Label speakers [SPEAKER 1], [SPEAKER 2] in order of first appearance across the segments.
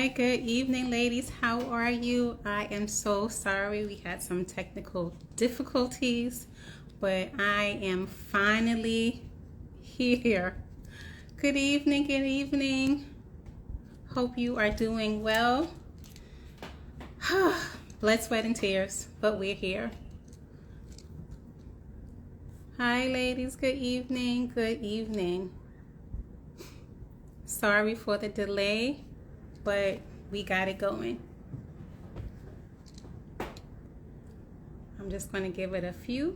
[SPEAKER 1] Hi, good evening, ladies. How are you? I am so sorry we had some technical difficulties, but I am finally here. Good evening, good evening. Hope you are doing well. Blood, sweat, and tears, but we're here. Hi, ladies. Good evening, good evening. Sorry for the delay, but we got it going. I'm just going to give it a few.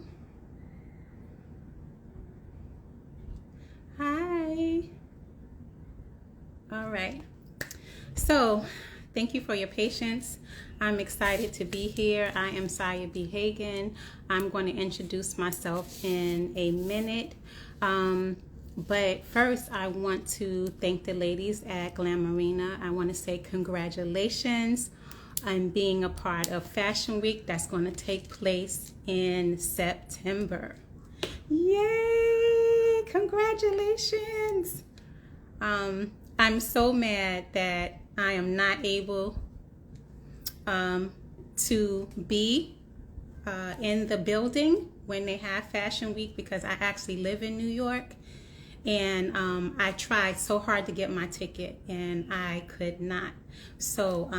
[SPEAKER 1] Hi. All right. So, thank you for your patience. I'm excited to be here. I am Saya B. Hagan. I'm going to introduce myself in a minute. But first, I want to thank the ladies at Glamourina. I want to say congratulations on being a part of Fashion Week that's going to take place in September. Yay! Congratulations! I'm so mad that I am not able to be in the building when they have Fashion Week because I actually live in New York. And I tried so hard to get my ticket and I could not. So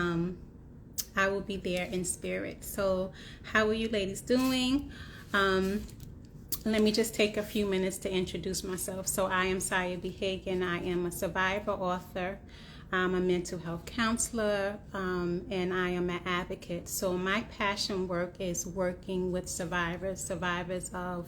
[SPEAKER 1] I will be there in spirit. So how are you ladies doing? Let me just take a few minutes to introduce myself. So I am Saya B. Hagan. I am a survivor author. I'm a mental health counselor, and I am an advocate. So my passion work is working with survivors of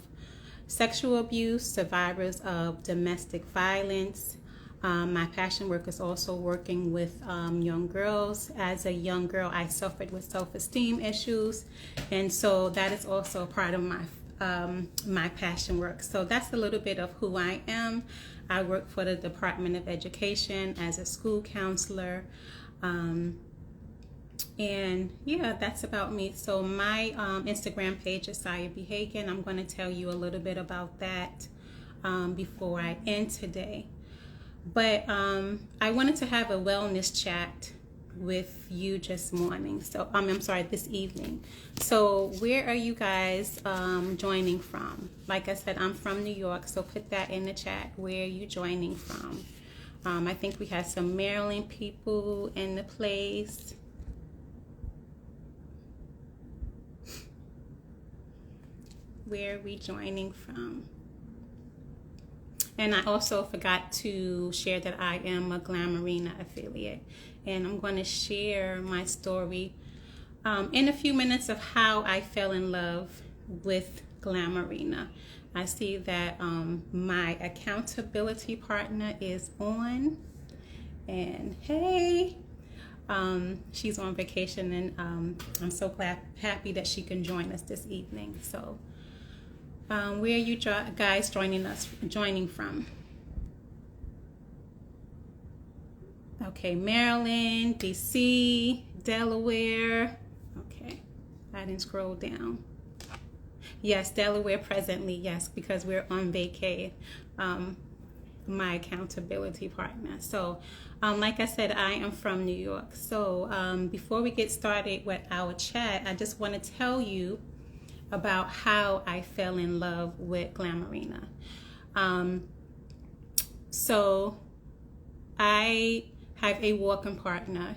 [SPEAKER 1] sexual abuse, survivors of domestic violence. My passion work is also working with young girls. As a young girl, I suffered with self-esteem issues, and so that is also a part of my passion work. So that's a little bit of who I am. I work for the Department of Education as a school counselor. And yeah, that's about me. So my Instagram page is Saya B. Hagan. I'm going to tell you a little bit about that before I end today. But I wanted to have a wellness chat with you this morning. So I'm sorry, this evening. So where are you guys joining from? Like I said, I'm from New York, so put that in the chat. Where are you joining from? I think we have some Maryland people in the place. Where are we joining from? And I also forgot to share that I am a Glamourina affiliate. And I'm going to share my story in a few minutes of how I fell in love with Glamourina. I see that my accountability partner is on. And hey, she's on vacation, and I'm so happy that she can join us this evening. So where are you guys joining from? Okay, Maryland, DC, Delaware. Okay, I didn't scroll down. Yes, Delaware presently, yes, because we're on vacay. My accountability partner. So like I said, I am from New York. So before we get started with our chat, I just want to tell you about how I fell in love with Glamourina. So I have a walking partner,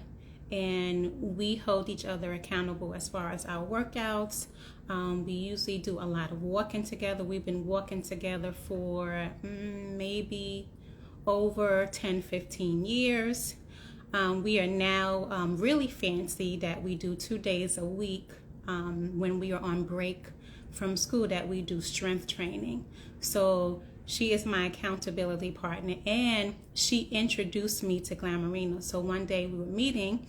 [SPEAKER 1] and we hold each other accountable as far as our workouts. We usually do a lot of walking together. We've been walking together for maybe over 10-15 years. We are now really fancy that we do 2 days a week when we are on break from school, that we do strength training. So she is my accountability partner, and she introduced me to Glamourina. So one day we were meeting,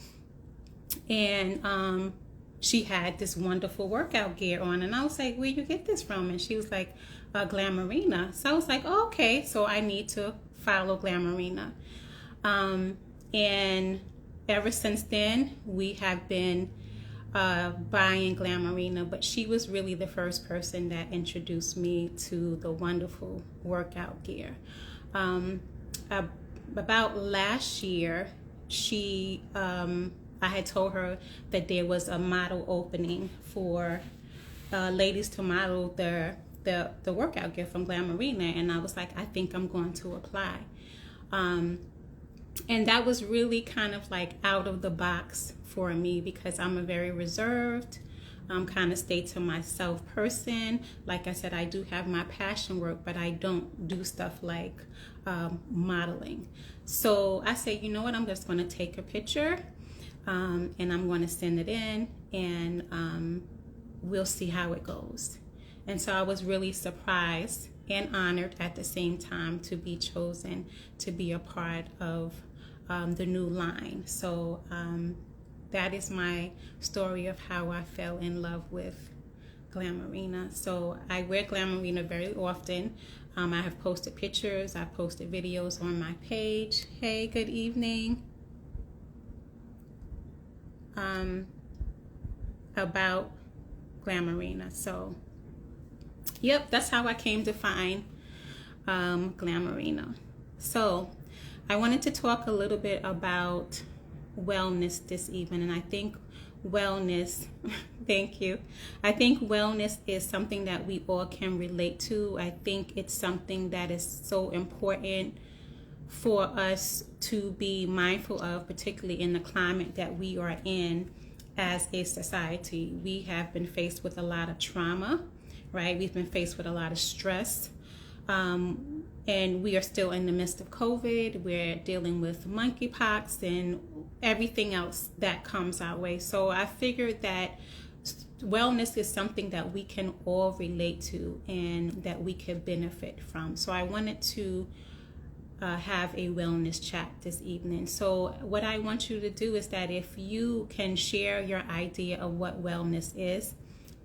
[SPEAKER 1] and she had this wonderful workout gear on, and I was like, where you get this from? And she was like, Glamourina. So I was like, oh, okay, so I need to follow Glamourina. And ever since then, we have been buying Glamourina, but she was really the first person that introduced me to the wonderful workout gear. About last year, I had told her that there was a model opening for ladies to model the workout gear from Glamourina, and I was like, I think I'm going to apply. And that was really kind of like out of the box for me, because I'm a very reserved, kind of stay to myself person. Like I said, I do have my passion work, but I don't do stuff like modeling. So I said, you know what, I'm just going to take a picture and I'm going to send it in, and we'll see how it goes. And so I was really surprised and honored at the same time to be chosen to be a part of the new line. So that is my story of how I fell in love with Glamourina. So I wear Glamourina very often. I have posted pictures, I've posted videos on my page. Hey, good evening. About Glamourina. So yep, that's how I came to find Glamourina. So I wanted to talk a little bit about wellness this evening, and I think wellness thank you. I think wellness is something that we all can relate to. I think it's something that is so important for us to be mindful of, particularly in the climate that we are in as a society. We have been faced with a lot of trauma, right? We've been faced with a lot of stress. And we are still in the midst of COVID. We're dealing with monkeypox and everything else that comes our way. So I figured that wellness is something that we can all relate to and that we could benefit from. So I wanted to have a wellness chat this evening. So what I want you to do is that if you can share your idea of what wellness is,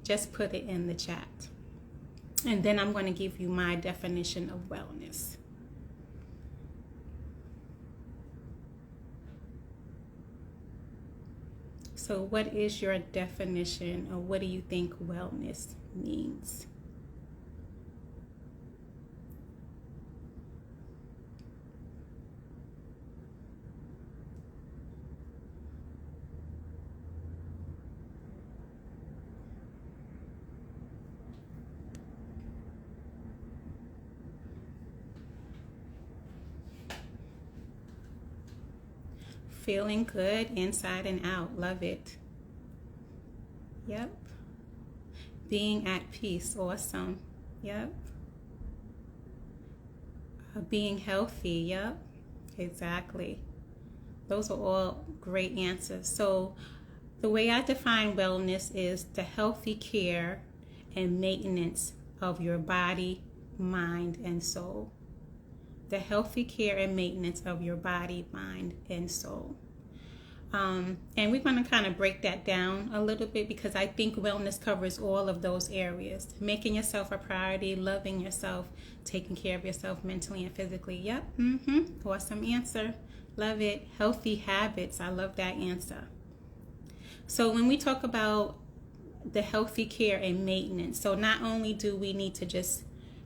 [SPEAKER 1] just put it in the chat. And then I'm going to give you my definition of wellness. So what is your definition, or what do you think wellness means? Feeling good inside and out. Love it. Yep. Being at peace. Awesome. Yep. Being healthy. Yep. Exactly. Those are all great answers. So the way I define wellness is the healthy care and maintenance of your body, mind, and soul. The healthy care and maintenance of your body, mind, and soul. And we're going to kind of break that down a little bit, because I think wellness covers all of those areas. Making yourself a priority, loving yourself, taking care of yourself mentally and physically. Yep. Awesome answer. Love it. Healthy habits. I love that answer. So when we talk about the healthy care and maintenance, so not only do we need to just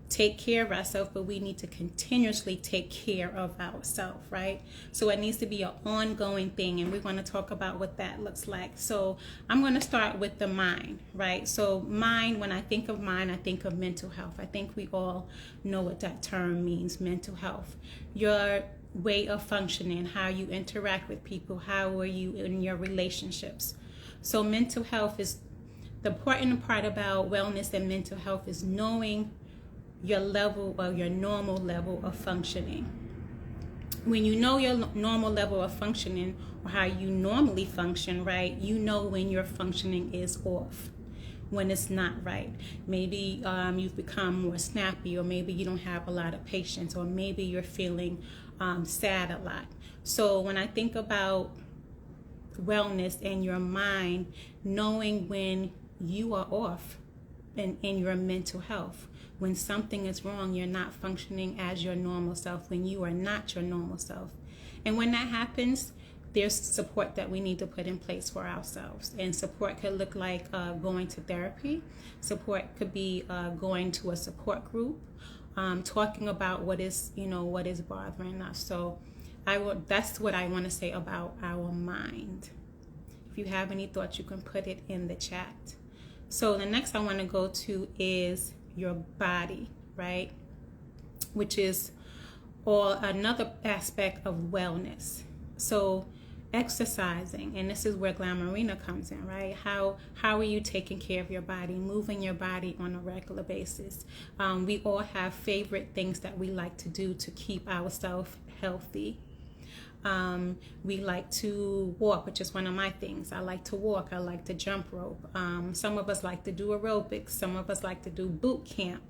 [SPEAKER 1] take care of ourselves, but we need to continuously take care of ourselves, right? So it needs to be an ongoing thing, and we're going to talk about what that looks like. So I'm going to start with the mind, right? So mind, when I think of mind, I think of mental health. I think we all know what that term means, mental health. Your way of functioning, how you interact with people, how are you in your relationships. So mental health is the important part about wellness, and mental health is knowing your level, or your normal level of functioning. When you know your normal level of functioning, or how you normally function, right, you know when your functioning is off, when it's not right. Maybe you've become more snappy, or maybe you don't have a lot of patience, or maybe you're feeling sad a lot. So when I think about wellness and your mind, knowing when you are off in your mental health, when something is wrong, you're not functioning as your normal self, when you are not your normal self. And when that happens, there's support that we need to put in place for ourselves. And support could look like going to therapy. Support could be going to a support group, talking about what is bothering us. So That's what I want to say about our mind. If you have any thoughts, you can put it in the chat. So the next I want to go to is your body, right? Which is another aspect of wellness. So exercising, and this is where Glamourina comes in, right? How are you taking care of your body, moving your body on a regular basis? We all have favorite things that we like to do to keep ourselves healthy. We like to walk, which is one of my things. I like to walk. I like to jump rope. Some of us like to do aerobics. Some of us like to do boot camp.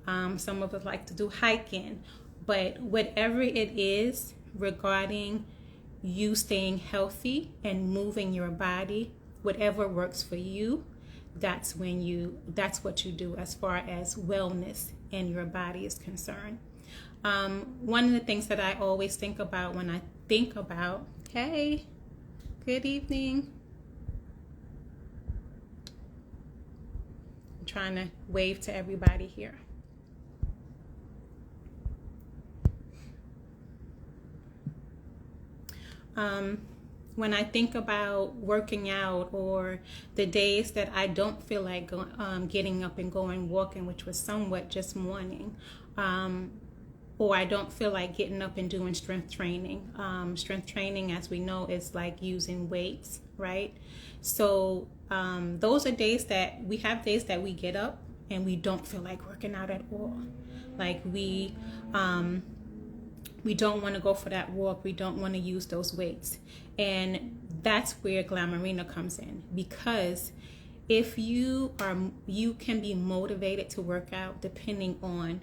[SPEAKER 1] Some of us like to do hiking. But whatever it is regarding you staying healthy and moving your body, whatever works for you, that's what you do as far as wellness and your body is concerned. One of the things that I always think about when I think about, hey, good evening. I'm trying to wave to everybody here. When I think about working out, or the days that I don't feel like getting up and going walking, which was somewhat just morning, or I don't feel like getting up and doing strength training. Strength training, as we know, is like using weights, right? So those are days that we get up and we don't feel like working out at all. Like we don't want to go for that walk. We don't want to use those weights. And that's where Glamourina comes in, because if you can be motivated to work out depending on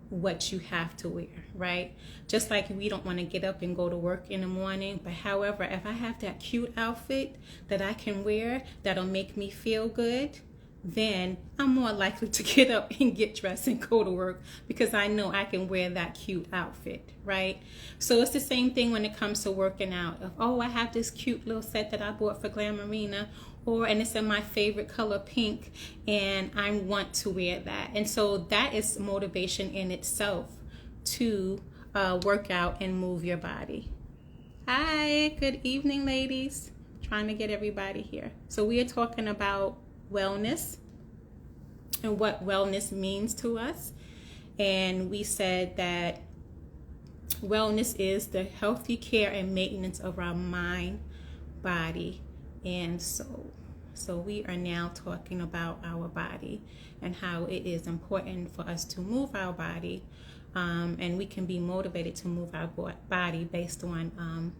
[SPEAKER 1] what you have to wear, right? Just like we don't want to get up and go to work in the morning, but however, if I have that cute outfit that I can wear that'll make me feel good, then I'm more likely to get up and get dressed and go to work, because I know I can wear that cute outfit, right? So it's the same thing when it comes to working out. I have this cute little set that I bought for Glamourina, and it's in my favorite color, pink, and I want to wear that. And so that is motivation in itself to work out and move your body. Hi, good evening, ladies. Trying to get everybody here. So we are talking about wellness and what wellness means to us. And we said that wellness is the healthy care and maintenance of our mind, body, and soul. So we are now talking about our body and how it is important for us to move our body, and we can be motivated to move our body based on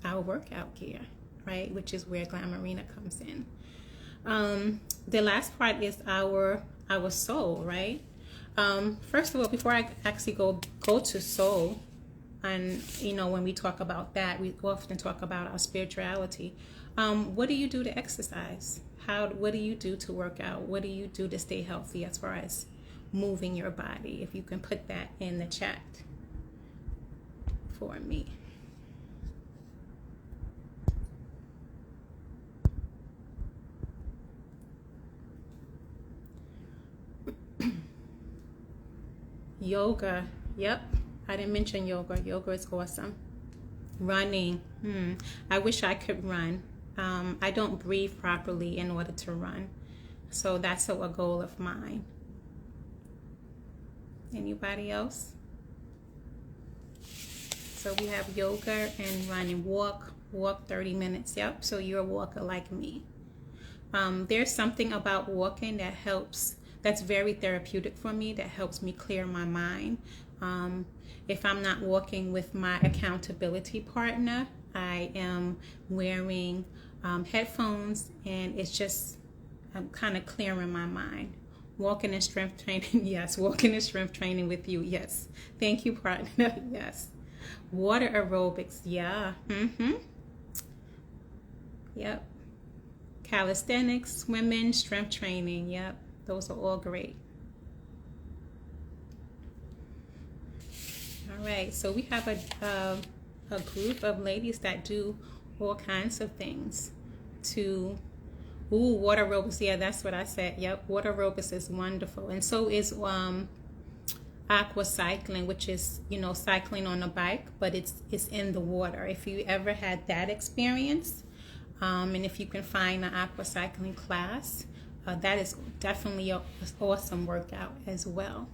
[SPEAKER 1] our workout gear, right? Which is where Glamourina comes in. The last part is our soul, right? First of all, before I actually go to soul, and when we talk about that, we often talk about our spirituality. What do you do to exercise? What do you do to work out? What do you do to stay healthy as far as moving your body? If you can put that in the chat for me. Yoga. Yep. I didn't mention yoga. Yoga is awesome. Running. I wish I could run. I don't breathe properly in order to run. So that's a goal of mine. Anybody else? So we have yoga and running. Walk 30 minutes. Yep. So you're a walker like me. There's something about walking that helps. That's very therapeutic for me. That helps me clear my mind. If I'm not walking with my accountability partner, I am wearing headphones, and I'm kind of clearing my mind. Walking and strength training, yes. Walking and strength training with you, yes. Thank you, partner, yes. Water aerobics, yeah. Yep. Calisthenics, swimming, strength training, yep. Those are all great. All right, so we have a group of ladies that do all kinds of things water aerobics. Yeah, that's what I said. Yep, water aerobics is wonderful. And so is aqua cycling, which is, cycling on a bike, but it's in the water. If you ever had that experience, and if you can find an aqua cycling class, that is definitely an awesome workout as well.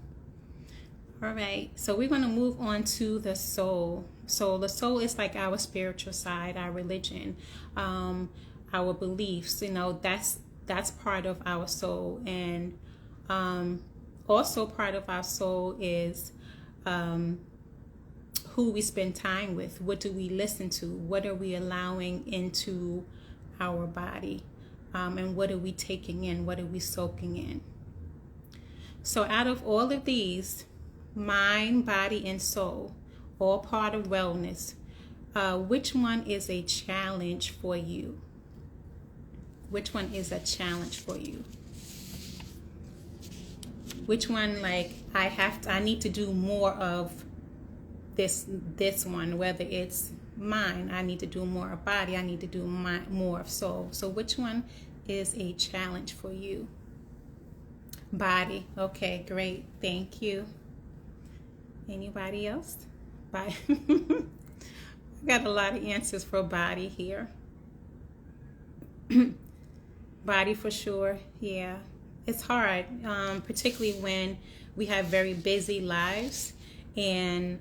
[SPEAKER 1] All right, so we're going to move on to the soul. So the soul is like our spiritual side, our religion, our beliefs. That's part of our soul. And also part of our soul is who we spend time with. What do we listen to? What are we allowing into our body? And what are we taking in? What are we soaking in? So out of all of these, mind, body, and soul, all part of wellness, which one is a challenge for you? Which one is a challenge for you? Which one, like, I need to do more of this one, whether it's mind, I need to do more of body, I need to do more of soul. So which one is a challenge for you? Body. Okay, great. Thank you. Anybody else? Bye. I got a lot of answers for body here. Body for sure. Yeah. It's hard, particularly when we have very busy lives, and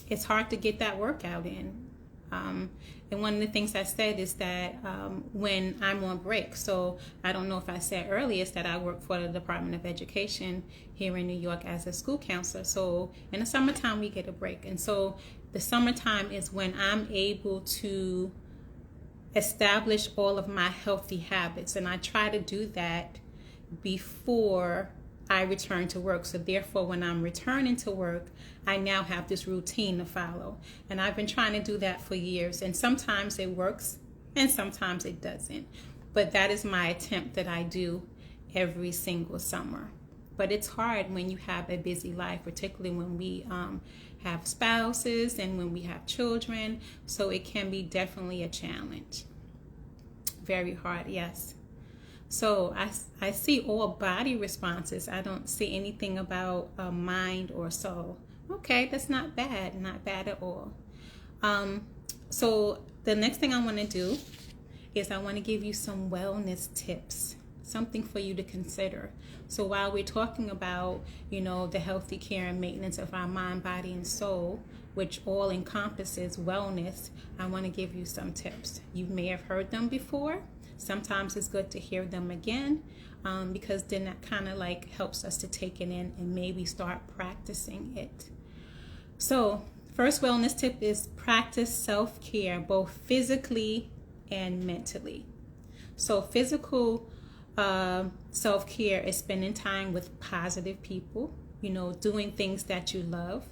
[SPEAKER 1] it's hard to get that workout in. And one of the things I said is that when I'm on break, so I don't know if I said earlier, is that I work for the Department of Education here in New York as a school counselor. So in the summertime, we get a break. And so the summertime is when I'm able to establish all of my healthy habits. And I try to do that before I return to work. So therefore, when I'm returning to work, I now have this routine to follow. And I've been trying to do that for years. And sometimes it works and sometimes it doesn't. But that is my attempt that I do every single summer. But it's hard when you have a busy life, particularly when we have spouses and when we have children. So it can be definitely a challenge. Very hard, yes. So I see all body responses. I don't see anything about mind or soul. Okay, that's not bad at all. So the next thing I want to do is I want to give you some wellness tips, something for you to consider. So while we're talking about, the healthy care and maintenance of our mind, body, and soul, which all encompasses wellness, I want to give you some tips. You may have heard them before. Sometimes it's good to hear them again, because then that kind of like helps us to take it in and maybe start practicing it. So first wellness tip is practice self-care, both physically and mentally. So physical self-care is spending time with positive people, doing things that you love,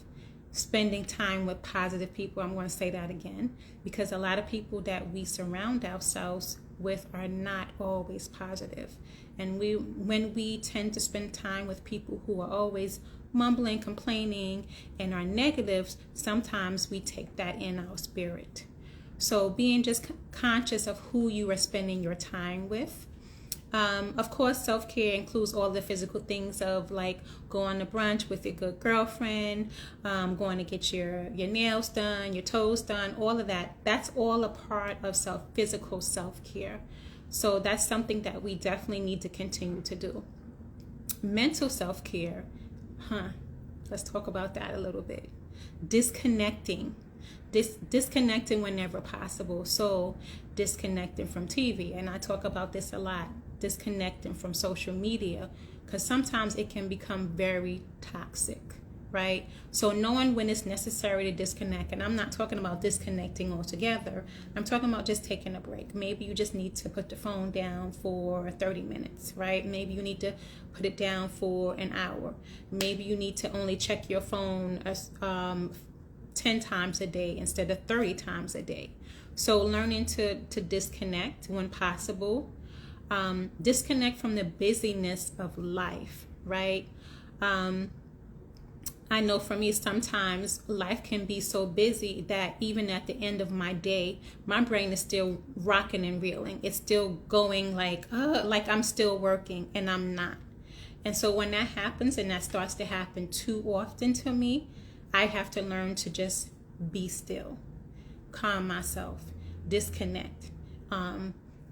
[SPEAKER 1] spending time with positive people. I'm going to say that again, because a lot of people that we surround ourselves with are not always positive. And when we tend to spend time with people who are always mumbling, complaining, and are negatives, sometimes we take that in our spirit. So being just conscious of who you are spending your time with. Of course, self-care includes all the physical things of like going to brunch with your good girlfriend, going to get your nails done, your toes done, all of that. That's all a part of physical self-care. So that's something that we definitely need to continue to do. Mental self-care, let's talk about that a little bit. Disconnecting whenever possible. So disconnecting from TV, and I talk about this a lot. Disconnecting from social media, because sometimes it can become very toxic, right? So knowing when it's necessary to disconnect, and I'm not talking about disconnecting altogether. I'm talking about just taking a break. Maybe you just need to put the phone down for 30 minutes, right? Maybe you need to put it down for an hour. Maybe you need to only check your phone 10 times a day instead of 30 times a day. So learning to disconnect when possible. Disconnect from the busyness of life, right? I know for me, sometimes life can be so busy that even at the end of my day, my brain is still rocking and reeling. It's still going like I'm still working, and I'm not. And so when that happens, and that starts to happen too often to me, I have to learn to just be still, calm myself, disconnect.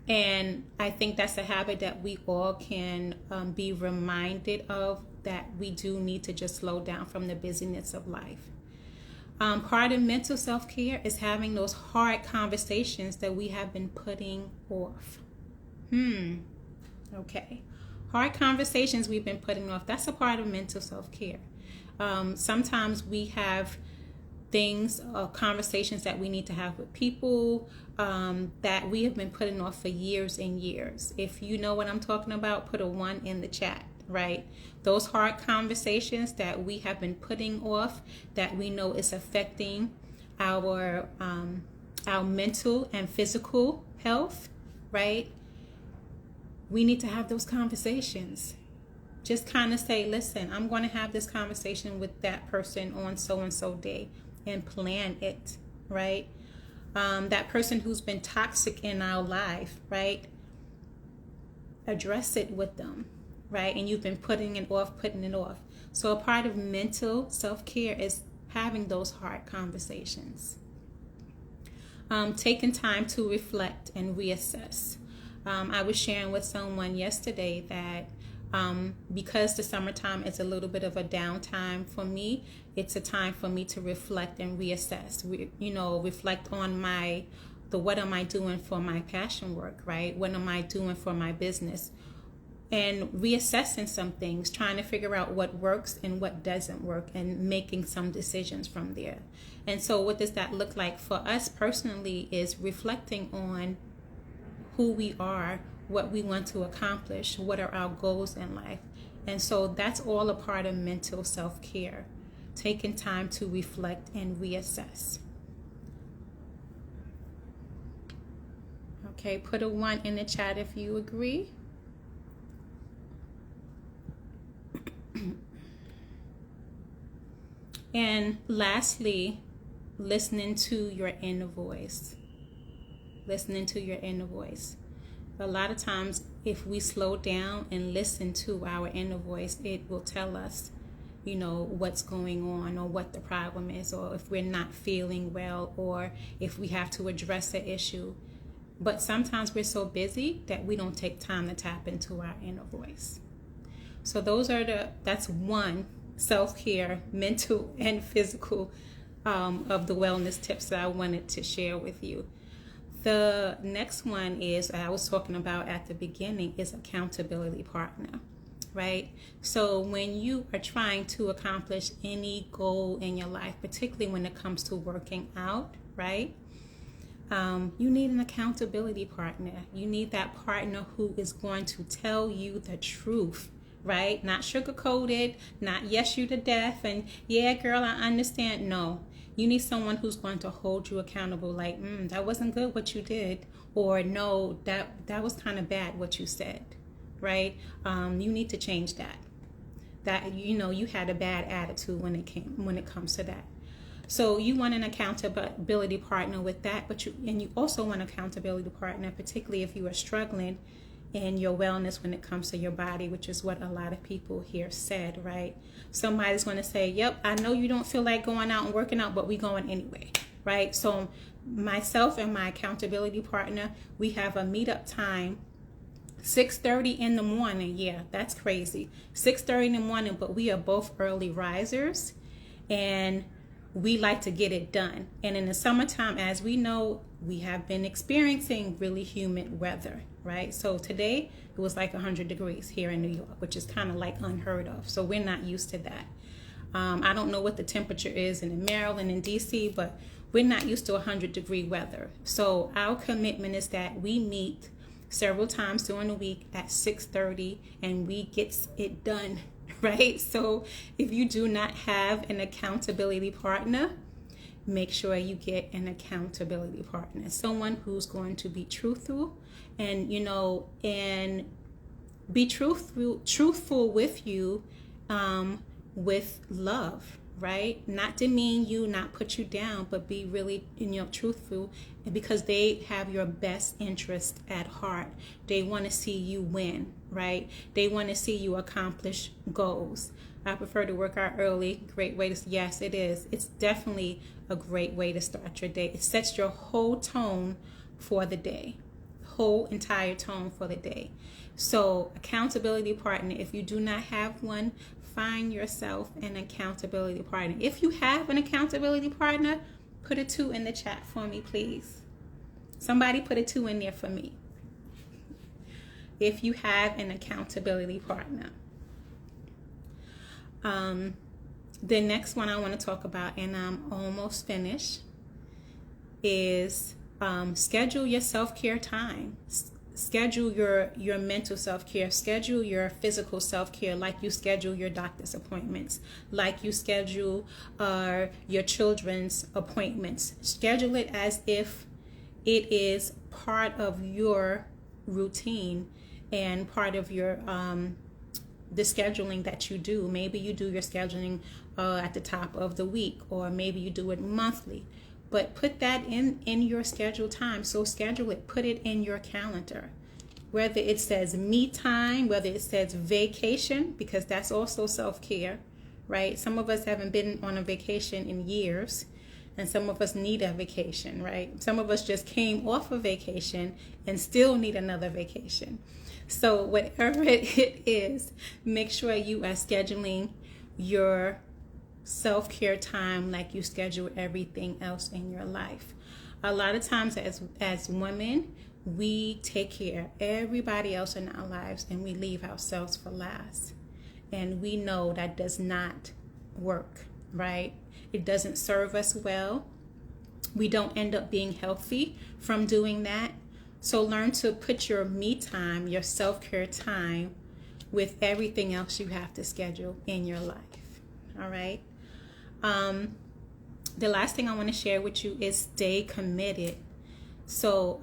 [SPEAKER 1] And I think that's a habit that we all can be reminded of, that we do need to just slow down from the busyness of life. Part of mental self-care is having those hard conversations that we have been putting off. Okay. Hard conversations we've been putting off, that's a part of mental self-care. Sometimes we have things, conversations that we need to have with people that we have been putting off for years and years. If you know what I'm talking about, put a 1 in the chat, right? Those hard conversations that we have been putting off, that we know is affecting our mental and physical health, right? We need to have those conversations. Just kind of say, listen, I'm going to have this conversation with that person on so-and-so day, and plan it, right? That person who's been toxic in our life, right? Address it with them, right? And you've been putting it off. So a part of mental self-care is having those hard conversations. Taking time to reflect and reassess. I was sharing with someone yesterday that because the summertime is a little bit of a downtime for me, it's a time for me to reflect and reassess. Reflect on what am I doing for my passion work, right? What am I doing for my business? And reassessing some things, trying to figure out what works and what doesn't work, and making some decisions from there. And so what does that look like for us personally is reflecting on who we are, what we want to accomplish, what are our goals in life. And so that's all a part of mental self-care, taking time to reflect and reassess. Okay, put a 1 in the chat if you agree. And lastly, listening to your inner voice. Listening to your inner voice. A lot of times, if we slow down and listen to our inner voice, it will tell us, what's going on, or what the problem is, or if we're not feeling well, or if we have to address an issue. But sometimes we're so busy that we don't take time to tap into our inner voice. So that's one self-care, mental and physical, of the wellness tips that I wanted to share with you. The next one is, I was talking about at the beginning, is accountability partner, right? So when you are trying to accomplish any goal in your life, particularly when it comes to working out, right? You need an accountability partner. You need that partner who is going to tell you the truth, right? Not sugar-coated, not yes you to death, and yeah, girl, I understand. No. You need someone who's going to hold you accountable, like, that wasn't good what you did, or no, that was kind of bad what you said, right? You need to change that. That you had a bad attitude when it comes to that. So you want an accountability partner with that, but you also want an accountability partner, particularly if you are struggling in your wellness when it comes to your body, which is what a lot of people here said, right? Somebody's going to say, yep, I know you don't feel like going out and working out, but we going anyway, right? So myself and my accountability partner, we have a meetup time, 6:30 in the morning. Yeah, that's crazy. 6:30 in the morning, but we are both early risers, and we like to get it done. And in the summertime, as we know, we have been experiencing really humid weather, right? So today it was like 100 degrees here in New York, which is kind of like unheard of. So we're not used to that. I don't know what the temperature is in Maryland and DC, but we're not used to 100-degree weather. So our commitment is that we meet several times during the week at 6:30, and we get it done, right? So if you do not have an accountability partner, make sure you get an accountability partner, someone who's going to be truthful and be truthful with you, with love, right? Not demean you, not put you down, but be really, truthful, because they have your best interest at heart. They want to see you win, right? They want to see you accomplish goals. I prefer to work out early. Great way to, yes, it is. It's definitely a great way to start your day. It sets your whole tone for the day, whole entire tone for the day. So accountability partner, if you do not have one, find yourself an accountability partner. If you have an accountability partner, put a 2 in the chat for me, please. Somebody put a 2 in there for me. If you have an accountability partner. The next one I want to talk about, and I'm almost finished, is schedule your self-care time. Schedule your mental self-care. Schedule your physical self-care like you schedule your doctor's appointments, like you schedule your children's appointments. Schedule it as if it is part of your routine and part of your the scheduling that you do. Maybe you do your scheduling at the top of the week, or maybe you do it monthly. But put that in your scheduled time. So schedule it, put it in your calendar. Whether it says me time, whether it says vacation, because that's also self-care, right? Some of us haven't been on a vacation in years, and some of us need a vacation, right? Some of us just came off a vacation and still need another vacation. So whatever it is, make sure you are scheduling your self-care time like you schedule everything else in your life. A lot of times as women, we take care of everybody else in our lives and we leave ourselves for last. And we know that does not work, right? It doesn't serve us well. We don't end up being healthy from doing that. So learn to put your me time, your self-care time, with everything else you have to schedule in your life. All right. The last thing I want to share with you is stay committed. So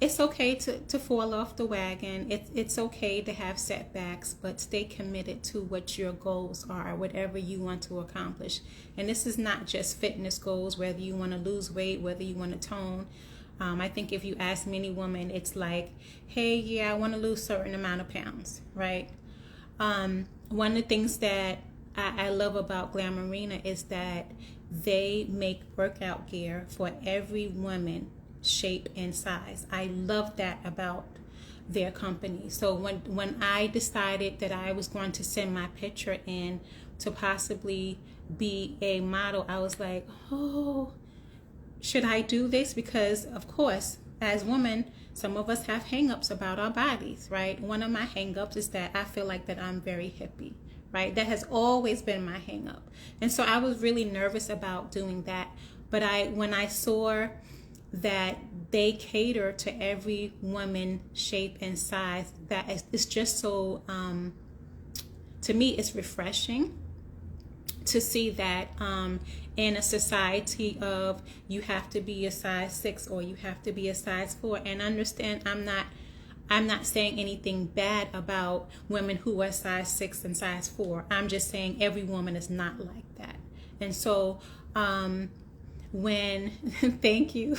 [SPEAKER 1] it's okay to fall off the wagon. It's okay to have setbacks, but stay committed to what your goals are, whatever you want to accomplish. And this is not just fitness goals, whether you want to lose weight, whether you want to tone. I think if you ask many women, it's like, hey, yeah, I want to lose a certain amount of pounds, right? One of the things that I love about Glamourina is that they make workout gear for every woman, shape and size. I love that about their company. So when I decided that I was going to send my picture in to possibly be a model, I was like, oh, should I do this? Because of course, as women, some of us have hang-ups about our bodies, right? One of my hang-ups is that I feel like that I'm very hippie, right? That has always been my hang-up. And so I was really nervous about doing that. But when I saw that they cater to every woman, shape and size, that it's just so, to me, it's refreshing to see that in a society of you have to be a size 6 or you have to be a size 4. And understand, I'm not saying anything bad about women who are size 6 and size 4. I'm just saying every woman is not like that. And so thank you.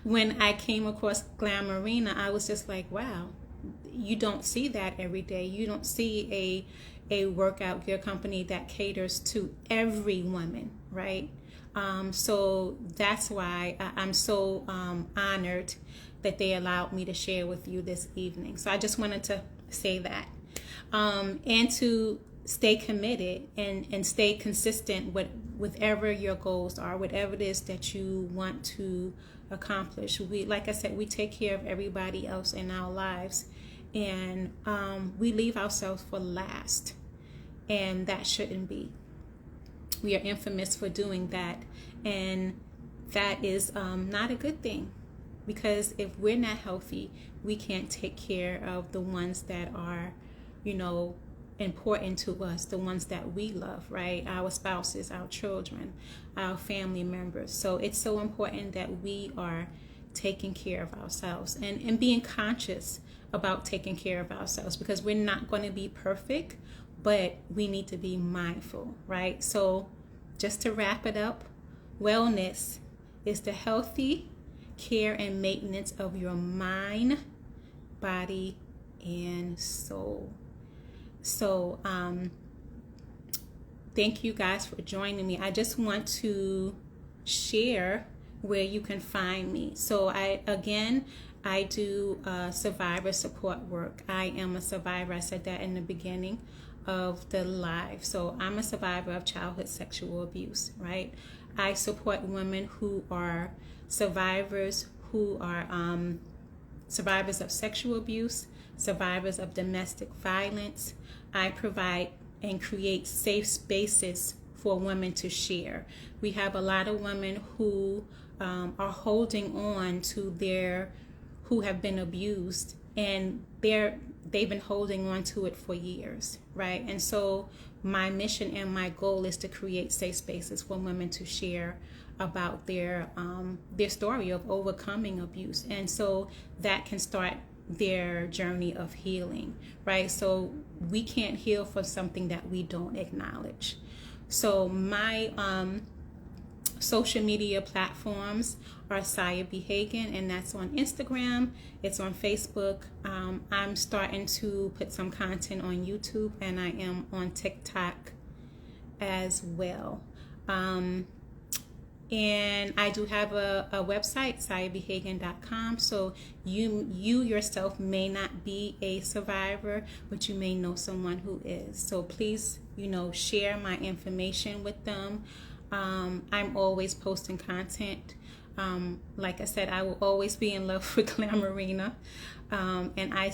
[SPEAKER 1] When I came across Glamourina, I was just like, wow, you don't see that every day. You don't see a workout gear company that caters to every woman, right? So that's why I'm so honored that they allowed me to share with you this evening. So I just wanted to say that. And to stay committed and stay consistent with whatever your goals are, whatever it is that you want to accomplish. Like I said, we take care of everybody else in our lives, and we leave ourselves for last, and that shouldn't be. We are infamous for doing that, and that is not a good thing, because if we're not healthy, we can't take care of the ones that are, important to us, the ones that we love, right? Our spouses, our children, our family members. So it's so important that we are taking care of ourselves and being conscious about taking care of ourselves, because we're not going to be perfect, but we need to be mindful, right? So just to wrap it up, wellness is the healthy care and maintenance of your mind, body, and soul. So thank you guys for joining me. I just want to share where you can find me. So I do survivor support work. I am a survivor. I said that in the beginning of the live. So I'm a survivor of childhood sexual abuse, right? I support women who are survivors, survivors of sexual abuse, survivors of domestic violence. I provide and create safe spaces for women to share. We have a lot of women who are holding on to who have been abused, and they've been holding on to it for years, right? And so my mission and my goal is to create safe spaces for women to share about their story of overcoming abuse, and so that can start their journey of healing, right? So we can't heal for something that we don't acknowledge. So my social media platforms are Saya B. Hagan, and that's on Instagram. It's on Facebook. I'm starting to put some content on YouTube, and I am on TikTok as well. And I do have a website, sayabhagan.com. So you yourself may not be a survivor, but you may know someone who is. So please, share my information with them. I'm always posting content. Like I said, I will always be in love with Glamourina. And I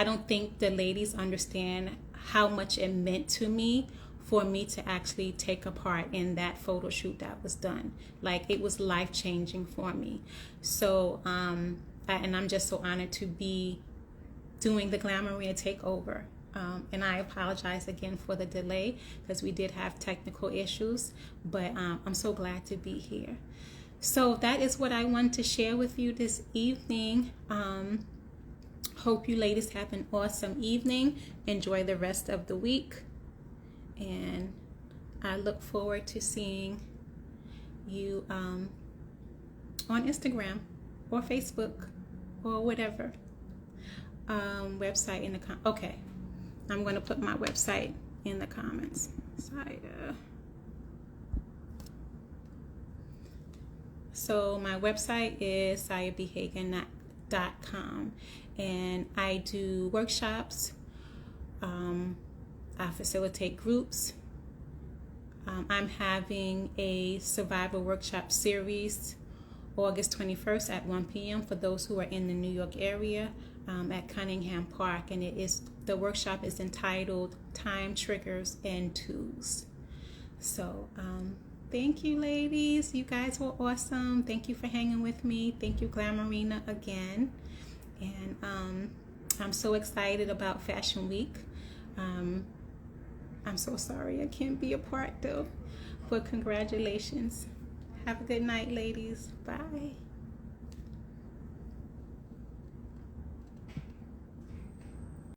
[SPEAKER 1] don't think the ladies understand how much it meant to me for me to actually take a part in that photo shoot that was done. Like, it was life-changing for me. So, and I'm just so honored to be doing the Glamourina Takeover. And I apologize again for the delay, because we did have technical issues, but I'm so glad to be here. So that is what I wanted to share with you this evening. Hope you ladies have an awesome evening. Enjoy the rest of the week. And I look forward to seeing you on Instagram or Facebook or whatever website in the okay, I'm going to put my website in the comments. So my website is sayabhagan.com, and I do workshops. I facilitate groups. I'm having a survival workshop series August 21st at 1 p.m. for those who are in the New York area at Cunningham Park, and the workshop is entitled Time Triggers and Tools. So thank you, ladies. You guys were awesome. Thank you for hanging with me. Thank you, Glamourina, again. And I'm so excited about Fashion Week. I'm so sorry I can't be a part though, but congratulations. Have a good night, ladies. Bye.